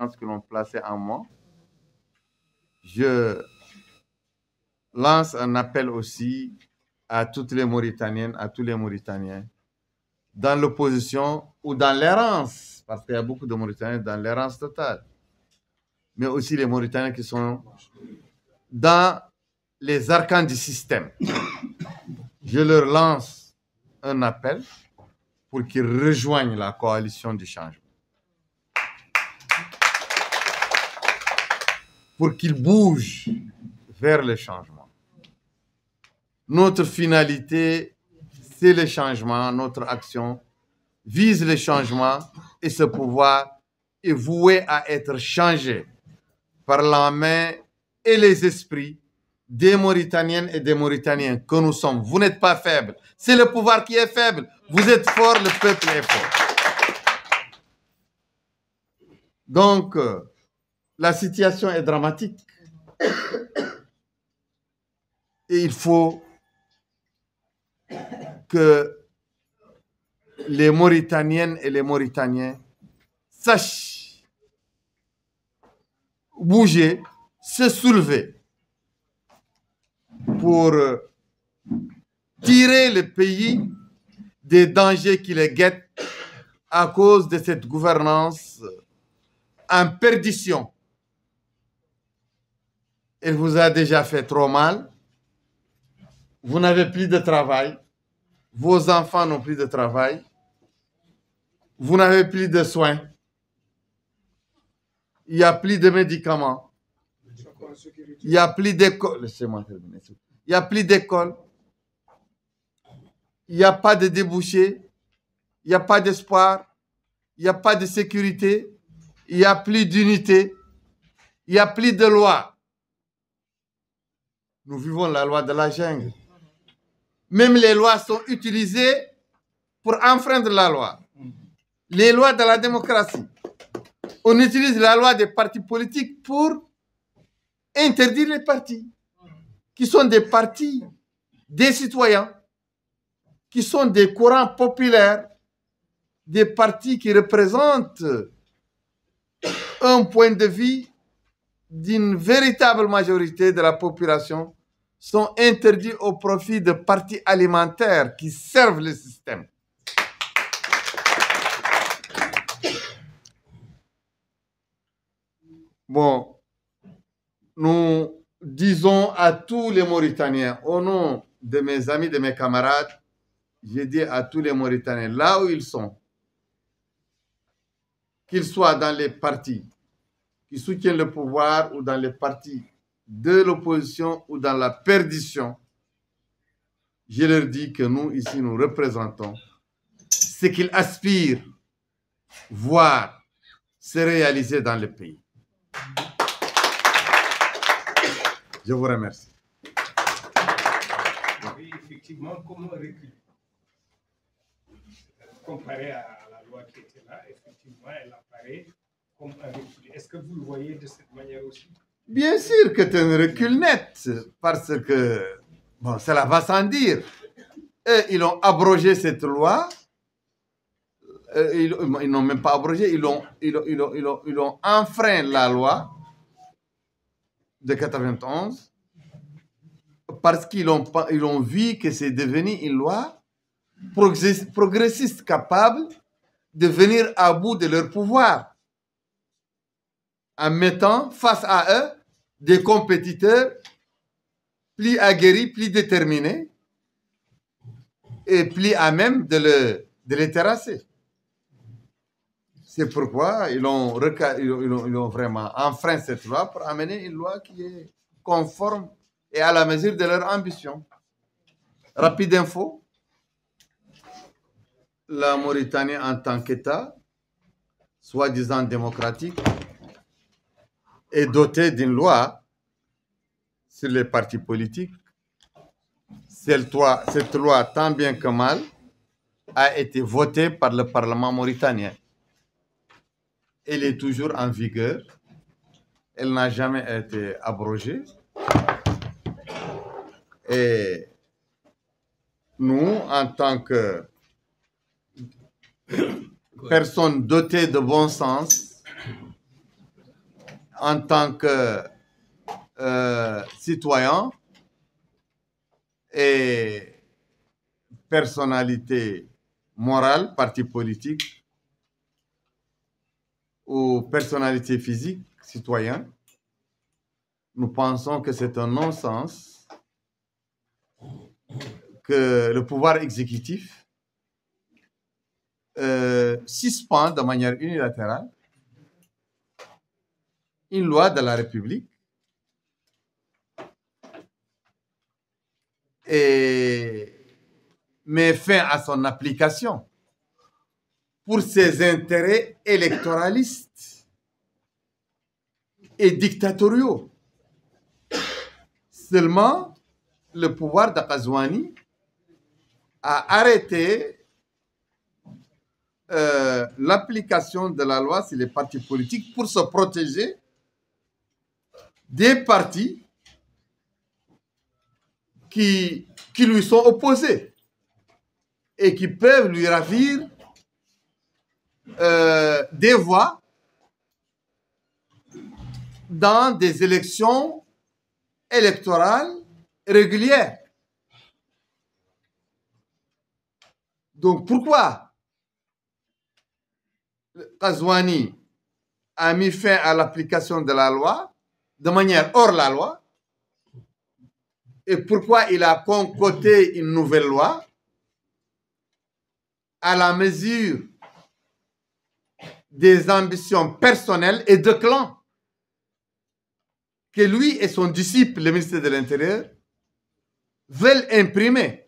confiance que l'on plaçait en moi. Je lance un appel aussi à toutes les Mauritaniennes, à tous les Mauritaniens, dans l'opposition ou dans l'errance, parce qu'il y a beaucoup de Mauritaniens dans l'errance totale, mais aussi les Mauritaniens qui sont dans les arcanes du système. Je leur lance un appel pour qu'ils rejoignent la coalition du changement. Pour qu'ils bougent vers le changement. Notre finalité, c'est le changement. Notre action vise le changement et ce pouvoir est voué à être changé par la main et les esprits des Mauritaniennes et des Mauritaniens que nous sommes. Vous n'êtes pas faibles. C'est le pouvoir qui est faible. Vous êtes fort, le peuple est fort. Donc, la situation est dramatique. Et il faut que les Mauritaniennes et les Mauritaniens sachent bouger, se soulever pour tirer le pays des dangers qui les guettent à cause de cette gouvernance en perdition. Elle vous a déjà fait trop mal. Vous n'avez plus de travail. Vos enfants n'ont plus de travail. Vous n'avez plus de soins. Il n'y a plus de médicaments. Il n'y a plus d'école. Laissez-moi terminer. Il n'y a plus d'école. Il n'y a pas de débouchés. Il n'y a pas d'espoir. Il n'y a pas de sécurité. Il n'y a plus d'unité. Il n'y a plus de loi. Nous vivons la loi de la jungle. Même les lois sont utilisées pour enfreindre la loi. Les lois de la démocratie. On utilise la loi des partis politiques pour interdire les partis, qui sont des partis des citoyens, qui sont des courants populaires, des partis qui représentent un point de vue d'une véritable majorité de la population, sont interdits au profit de partis alimentaires qui servent le système. Bon, nous disons à tous les Mauritaniens, au nom de mes amis, de mes camarades, je dis à tous les Mauritaniens, là où ils sont, qu'ils soient dans les partis qui soutiennent le pouvoir ou dans les partis de l'opposition ou dans la perdition, je leur dis que nous, ici, nous représentons ce qu'ils aspirent voir se réaliser dans le pays. Je vous remercie. Oui, effectivement, comment reculer? Comparé à la loi qui était là, effectivement, elle apparaît comme un recul. Est-ce que vous le voyez de cette manière aussi? Bien sûr que c'est un recul net, parce que, bon, cela va sans dire. Et ils ont abrogé cette loi. Ils n'ont même pas abrogé, ils ont enfreint la loi de 91 parce qu'ils ont vu que c'est devenu une loi progressiste capable de venir à bout de leur pouvoir en mettant face à eux des compétiteurs plus aguerris, plus déterminés et plus à même de les terrasser. C'est pourquoi ils ont vraiment enfreint cette loi pour amener une loi qui est conforme et à la mesure de leur ambition. Rapide info, la Mauritanie en tant qu'État, soi-disant démocratique, est dotée d'une loi sur les partis politiques. Cette loi, tant bien que mal, a été votée par le Parlement mauritanien. Elle est toujours en vigueur. Elle n'a jamais été abrogée. Et nous, en tant que personnes dotées de bon sens, en tant que citoyen et personnalité morale, parti politique ou personnalité physique, citoyen, nous pensons que c'est un non-sens que le pouvoir exécutif suspend de manière unilatérale une loi de la République et met fin à son application pour ses intérêts électoralistes et dictatoriaux. Seulement, le pouvoir d'Aqazouani a arrêté l'application de la loi sur les partis politiques pour se protéger des partis qui lui sont opposés et qui peuvent lui ravir des voix dans des élections électorales régulières. Donc pourquoi Qazouani a mis fin à l'application de la loi de manière hors la loi et pourquoi il a concocté une nouvelle loi à la mesure des ambitions personnelles et de clan que lui et son disciple, le ministre de l'Intérieur, veulent imprimer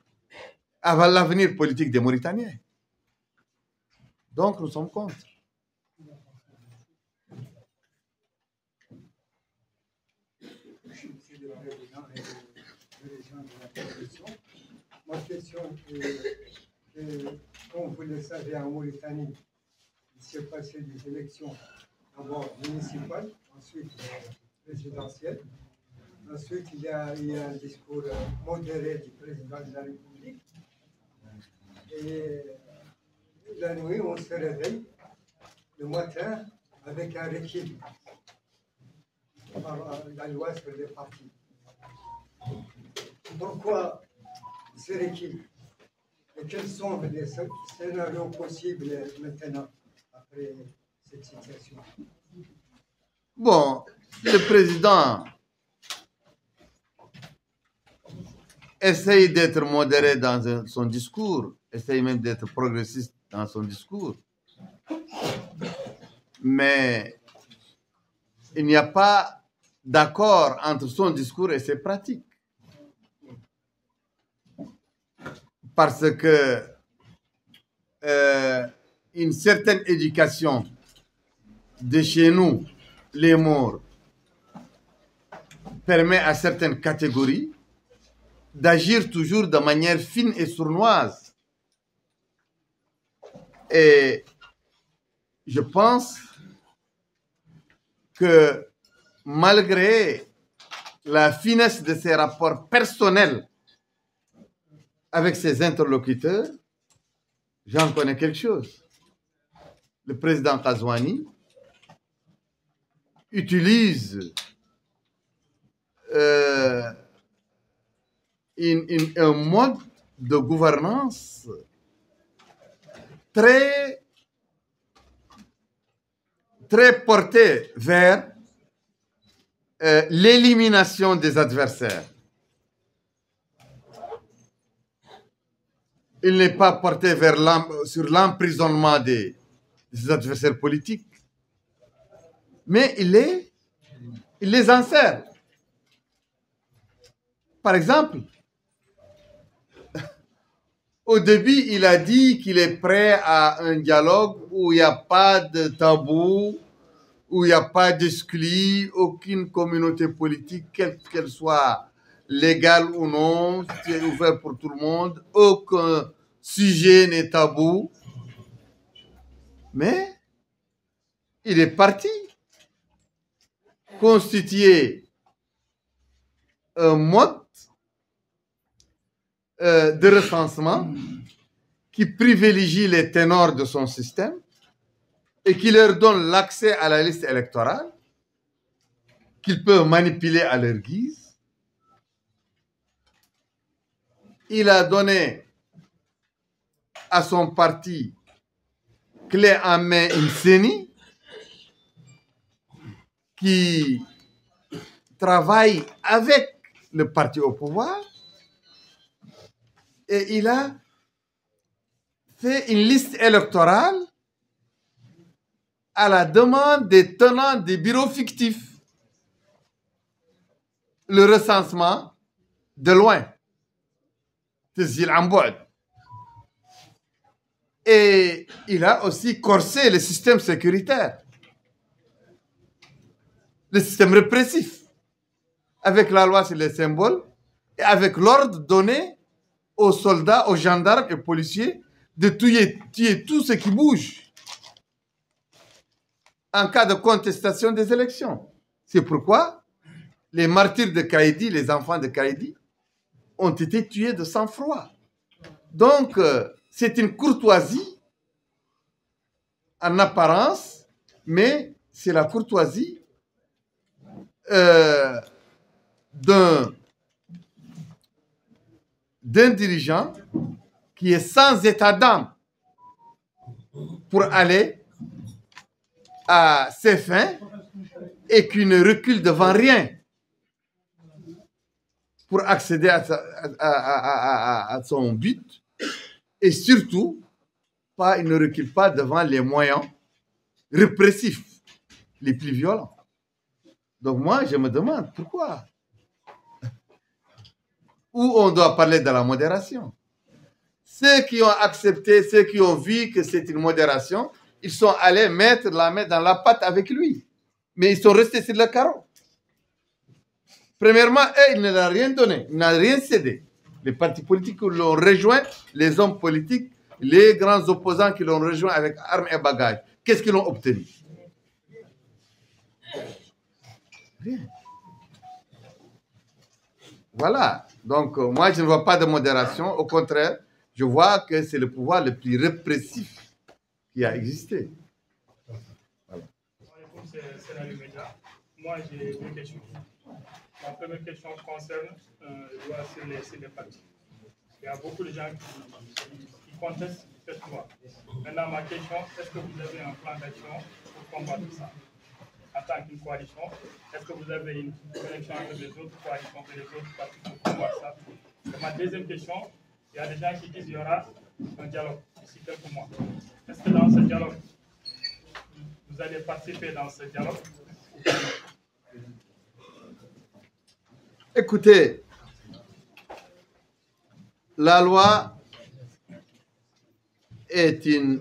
avant l'avenir politique des Mauritaniens. Donc, nous sommes contre. Ma question est, comme vous le savez, en Mauritanie, il s'est passé des élections, d'abord municipales, ensuite présidentielles. Ensuite, il y a eu un discours modéré du président de la République. Et la nuit, on se réveille le matin avec un recul par la loi sur les partis. Pourquoi ce recul? Et quels sont les scénarios possibles maintenant, après cette situation? Bon, le président essaye d'être modéré dans son discours, essaye même d'être progressiste dans son discours. Mais il n'y a pas d'accord entre son discours et ses pratiques. Parce que une certaine éducation de chez nous, les Maures, permet à certaines catégories d'agir toujours de manière fine et sournoise. Et je pense que malgré la finesse de ses rapports personnels avec ses interlocuteurs, j'en connais quelque chose. Le président Qazouani utilise un mode de gouvernance très porté vers l'élimination des adversaires. Il n'est pas porté sur l'emprisonnement des adversaires politiques, mais il les enserre. Par exemple, au début, il a dit qu'il est prêt à un dialogue où il n'y a pas de tabou, où il n'y a pas d'exclus, aucune communauté politique, quelle qu'elle soit, légale ou non, c'est ouvert pour tout le monde, aucun sujet n'est tabou. Mais il est parti constituer un mode de recensement qui privilégie les ténors de son système et qui leur donne l'accès à la liste électorale qu'ils peuvent manipuler à leur guise. Il a donné à son parti clé en main une CENI qui travaille avec le parti au pouvoir et il a fait une liste électorale à la demande des tenants des bureaux fictifs. Le recensement de loin. Et il a aussi corsé le système sécuritaire, le système répressif, avec la loi sur les symboles et avec l'ordre donné aux soldats, aux gendarmes et policiers de tuer tout ce qui bouge en cas de contestation des élections. C'est pourquoi les martyrs de Kaïdi, les enfants de Kaïdi, ont été tués de sang-froid. Donc, c'est une courtoisie en apparence, mais c'est la courtoisie d'un dirigeant qui est sans état d'âme pour aller à ses fins et qui ne recule devant rien pour accéder à son but et surtout, il ne recule pas devant les moyens répressifs les plus violents. Donc moi, je me demande pourquoi. Où on doit parler de la modération. Ceux qui ont accepté, ceux qui ont vu que c'est une modération, ils sont allés mettre la main dans la pâte avec lui. Mais ils sont restés sur le carreau. Premièrement, il ne leur a rien donné, il n'a rien cédé. Les partis politiques qui l'ont rejoint, les hommes politiques, les grands opposants qui l'ont rejoint avec armes et bagages, qu'est-ce qu'ils ont obtenu? Rien. Voilà. Donc, moi, je ne vois pas de modération. Au contraire, je vois que c'est le pouvoir le plus répressif qui a existé. Voilà. C'est la média. Moi, j'ai deux questions. Ma première question concerne sur les partis. Il y a beaucoup de gens qui contestent cette loi. Maintenant, ma question, est-ce que vous avez un plan d'action pour combattre ça? En tant qu'une coalition, est-ce que vous avez une connexion entre les autres coalitions et les autres partis pour combattre ça? Et ma deuxième question, il y a des gens qui disent qu'il y aura un dialogue d'ici quelques mois. Est-ce que dans ce dialogue, vous allez participer dans ce dialogue? Écoutez, la loi est un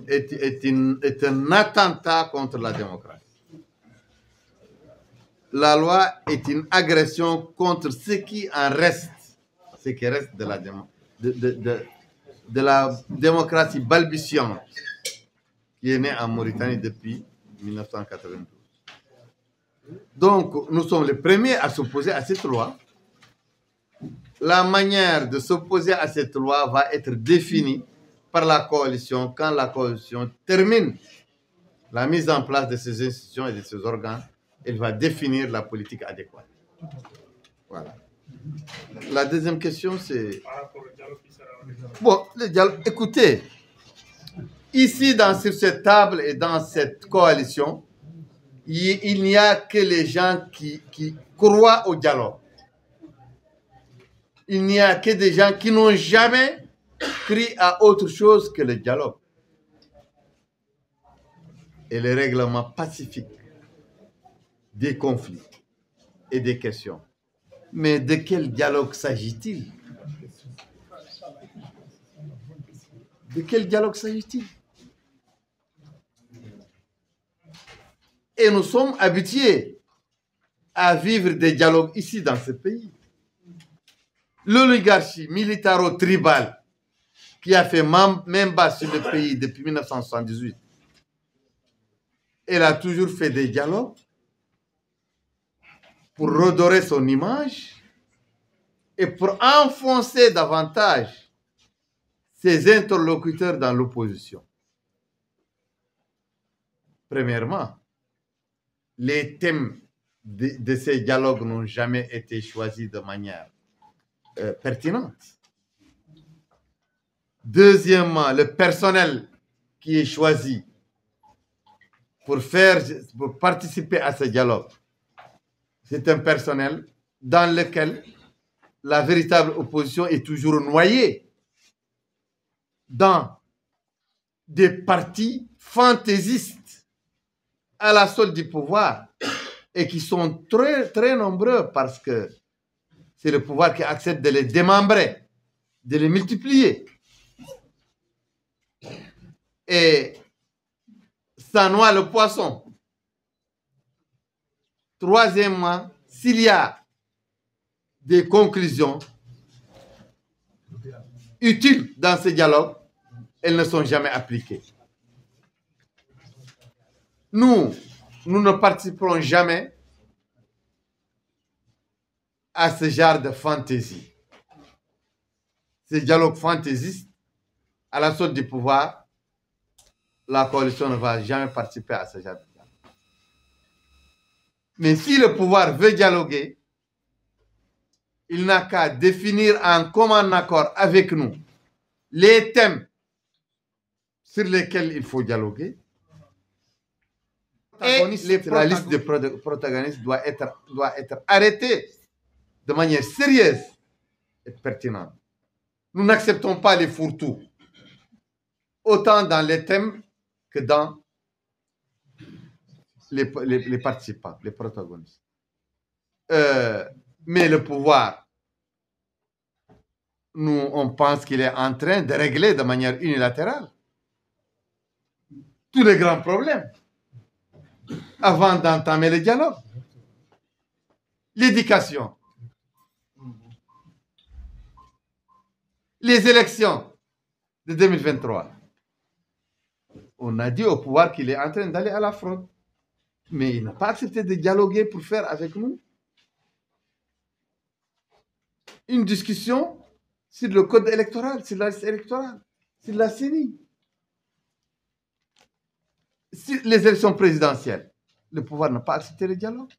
attentat contre la démocratie. La loi est une agression contre ce qui en reste, ce qui reste de la démocratie balbutiante qui est née en Mauritanie depuis 1992. Donc, nous sommes les premiers à s'opposer à cette loi. La manière de s'opposer à cette loi va être définie par la coalition quand la coalition termine la mise en place de ces institutions et de ces organes. Elle va définir la politique adéquate. Voilà. La deuxième question, c'est... Bon, le dialogue, écoutez, ici, sur cette table et dans cette coalition, il n'y a que les gens qui croient au dialogue. Il n'y a que des gens qui n'ont jamais cru à autre chose que le dialogue et le règlement pacifique des conflits et des questions. Mais de quel dialogue s'agit-il? De quel dialogue s'agit-il? Et nous sommes habitués à vivre des dialogues ici dans ce pays. L'oligarchie militaro-tribale qui a fait main basse sur le pays depuis 1978, elle a toujours fait des dialogues pour redorer son image et pour enfoncer davantage ses interlocuteurs dans l'opposition. Premièrement, les thèmes de ces dialogues n'ont jamais été choisis de manière pertinente. Deuxièmement, le personnel qui est choisi pour participer à ce dialogue, c'est un personnel dans lequel la véritable opposition est toujours noyée dans des partis fantaisistes à la solde du pouvoir et qui sont très, très nombreux parce que c'est le pouvoir qui accepte de les démembrer, de les multiplier. Et ça noie le poisson. Troisièmement, s'il y a des conclusions utiles dans ce dialogue, elles ne sont jamais appliquées. Nous ne participerons jamais à ce genre de fantaisie. Ces dialogues fantaisistes, à la sorte du pouvoir, la coalition ne va jamais participer à ce genre de dialogue. Mais si le pouvoir veut dialoguer, il n'a qu'à définir en commun accord avec nous les thèmes sur lesquels il faut dialoguer. Et la liste des protagonistes doit être arrêtée de manière sérieuse et pertinente. Nous n'acceptons pas les fourre-tout, autant dans les thèmes que dans les participants, les protagonistes. Mais le pouvoir, nous, on pense qu'il est en train de régler de manière unilatérale tous les grands problèmes avant d'entamer le dialogue. L'éducation, les élections de 2023. On a dit au pouvoir qu'il est en train d'aller à la fraude, mais il n'a pas accepté de dialoguer pour faire avec nous une discussion sur le code électoral, sur la liste électorale, sur la CENI, sur les élections présidentielles. Le pouvoir n'a pas accepté le dialogue.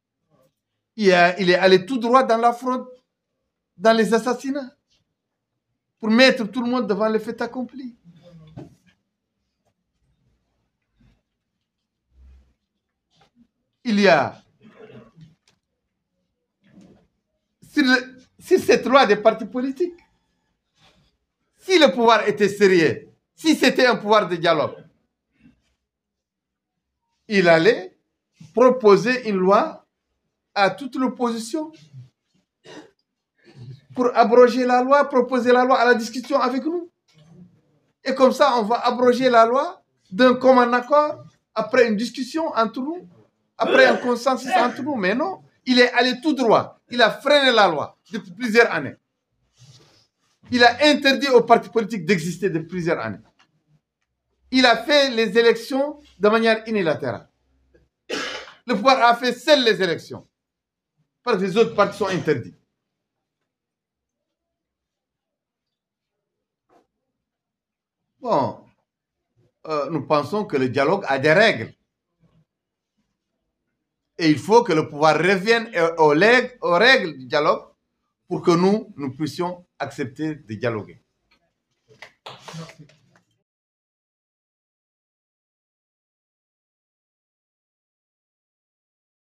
Il est allé tout droit dans la fraude, dans les assassinats, pour mettre tout le monde devant le fait accompli. Il y a, sur cette loi des partis politiques, si le pouvoir était sérieux, si c'était un pouvoir de dialogue, il allait proposer une loi à toute l'opposition pour abroger la loi, proposer la loi à la discussion avec nous. Et comme ça, on va abroger la loi d'un commun accord, après une discussion entre nous, après un consensus entre nous. Mais non, il est allé tout droit. Il a freiné la loi depuis plusieurs années. Il a interdit aux partis politiques d'exister depuis plusieurs années. Il a fait les élections de manière unilatérale. Le pouvoir a fait seul les élections, parce que les autres partis sont interdits. Bon, nous pensons que le dialogue a des règles. Et il faut que le pouvoir revienne aux règles du dialogue pour que nous puissions accepter de dialoguer. Merci.